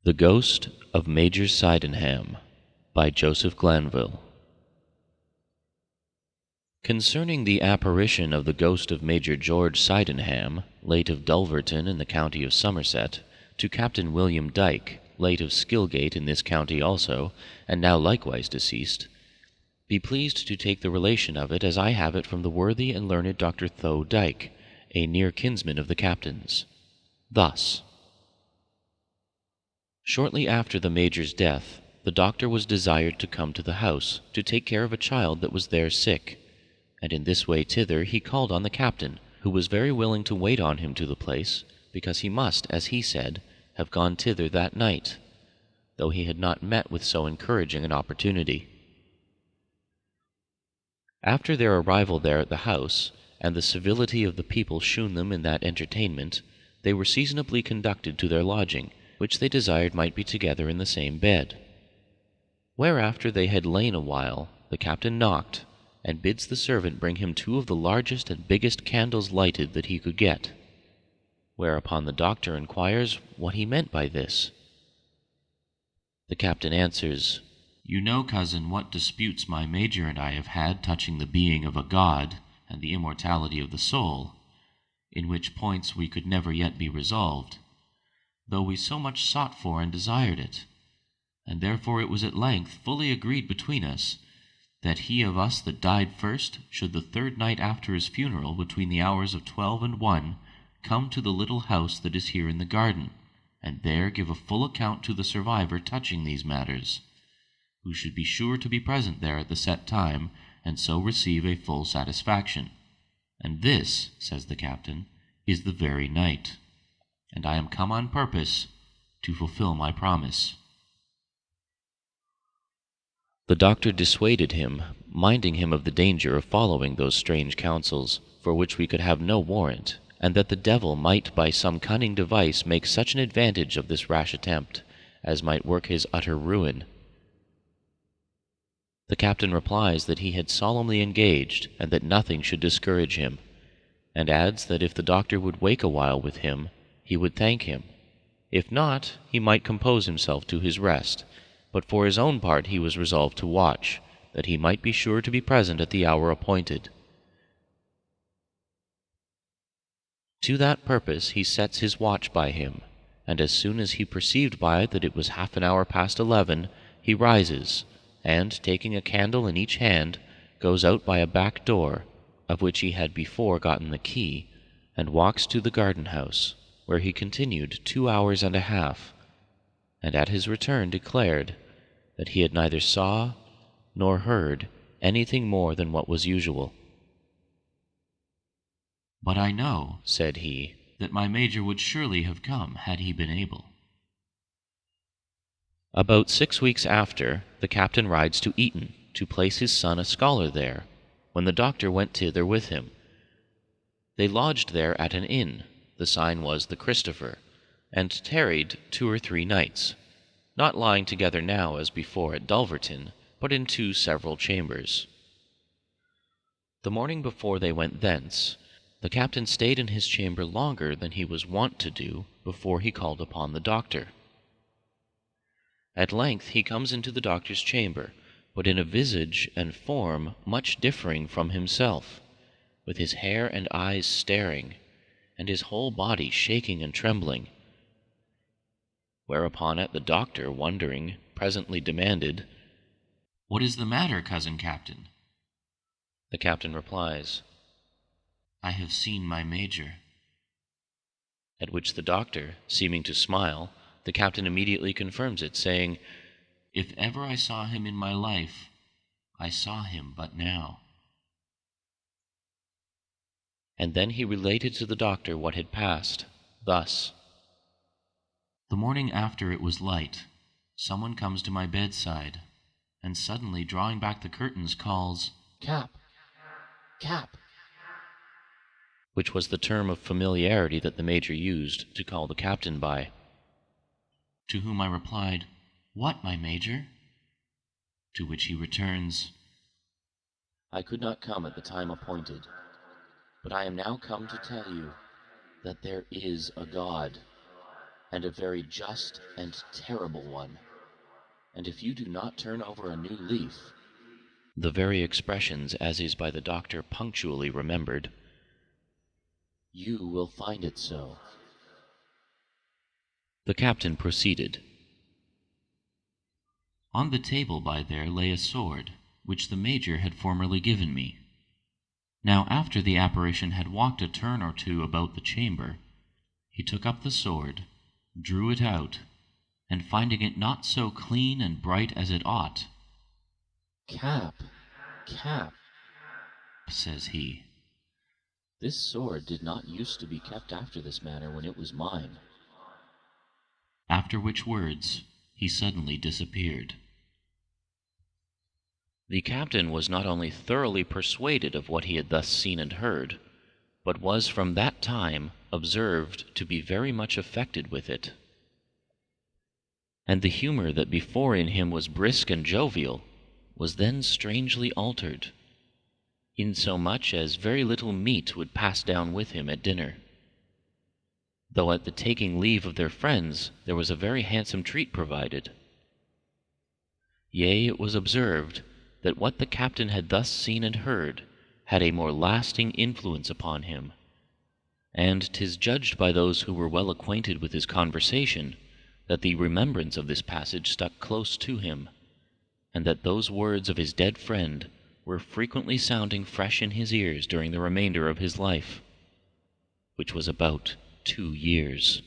The Ghost of Major Sydenham by Joseph Glanville. Concerning the apparition of the ghost of Major George Sydenham, late of Dulverton in the county of Somerset, to Captain William Dyke, late of Skilgate in this county also, and now likewise deceased, be pleased to take the relation of it as I have it from the worthy and learned Dr. Tho Dyke, a near kinsman of the captain's. Thus: shortly after the Major's death, the doctor was desired to come to the house, to take care of a child that was there sick, and in this way thither he called on the captain, who was very willing to wait on him to the place, because he must, as he said, have gone thither that night, though he had not met with so encouraging an opportunity. After their arrival there at the house, and the civility of the people shewn them in that entertainment, they were seasonably conducted to their lodging, which they desired might be together in the same bed. Whereafter they had lain a while, the captain knocked, and bids the servant bring him 2 of the largest and biggest candles lighted that he could get. Whereupon the doctor inquires what he meant by this. The captain answers, "You know, cousin, what disputes my Major and I have had touching the being of a god and the immortality of the soul, in which points we could never yet be resolved, though we so much sought for and desired it, and therefore it was at length fully agreed between us that he of us that died first should the 3rd night after his funeral, between the hours of 12 and 1, come to the little house that is here in the garden, and there give a full account to the survivor touching these matters, who should be sure to be present there at the set time, and so receive a full satisfaction. And this," says the captain, "is the very night, and I am come on purpose to fulfill my promise." The doctor dissuaded him, minding him of the danger of following those strange counsels, for which we could have no warrant, and that the devil might by some cunning device make such an advantage of this rash attempt, as might work his utter ruin. The captain replies that he had solemnly engaged, and that nothing should discourage him, and adds that if the doctor would wake a while with him, he would thank him. If not, he might compose himself to his rest, but for his own part he was resolved to watch, that he might be sure to be present at the hour appointed. To that purpose he sets his watch by him, and as soon as he perceived by it that it was half an hour past 11, he rises, and, taking a candle in each hand, goes out by a back door, of which he had before gotten the key, and walks to the garden-house, where he continued 2 hours and a half, and at his return declared that he had neither saw nor heard anything more than what was usual. "But I know," said he, "that my Major would surely have come had he been able." About 6 weeks after, the captain rides to Eton, to place his son a scholar there, when the doctor went thither with him. They lodged there at an inn, the sign was the Christopher, and tarried 2 or 3 nights, not lying together now as before at Dulverton, but in 2 several chambers. The morning before they went thence, the captain stayed in his chamber longer than he was wont to do before he called upon the doctor. At length he comes into the doctor's chamber, but in a visage and form much differing from himself, with his hair and eyes staring, and his whole body shaking and trembling. Whereupon the doctor, wondering, presently demanded, "What is the matter, cousin captain?" The captain replies, "I have seen my Major." At which the doctor, seeming to smile, the captain immediately confirms it, saying, "If ever I saw him in my life, I saw him but now." And then he related to the doctor what had passed, thus: "The morning after it was light, someone comes to my bedside, and suddenly drawing back the curtains calls, 'Cap! Cap!' which was the term of familiarity that the Major used to call the captain by. To whom I replied, 'What, my Major?' To which he returns, 'I could not come at the time appointed, but I am now come to tell you that there is a God, and a very just and terrible one. And if you do not turn over a new leaf, the very expressions as is by the doctor punctually remembered, you will find it so. The captain proceeded. On the table by there lay a sword, which the major had formerly given me. Now after the apparition had walked a turn or two about the chamber, he took up the sword, drew it out, and finding it not so clean and bright as it ought, Cap, says he, this sword did not use to be kept after this manner when it was mine. After which words he suddenly disappeared. The captain was not only thoroughly persuaded of what he had thus seen and heard, but was from that time observed to be very much affected with it. And the humour that before in him was brisk and jovial was then strangely altered, insomuch as very little meat would pass down with him at dinner, though at the taking leave of their friends there was a very handsome treat provided. Yea, it was observed that what the captain had thus seen and heard had a more lasting influence upon him, and 'tis judged by those who were well acquainted with his conversation that the remembrance of this passage stuck close to him, and that those words of his dead friend were frequently sounding fresh in his ears during the remainder of his life, which was about 2 years.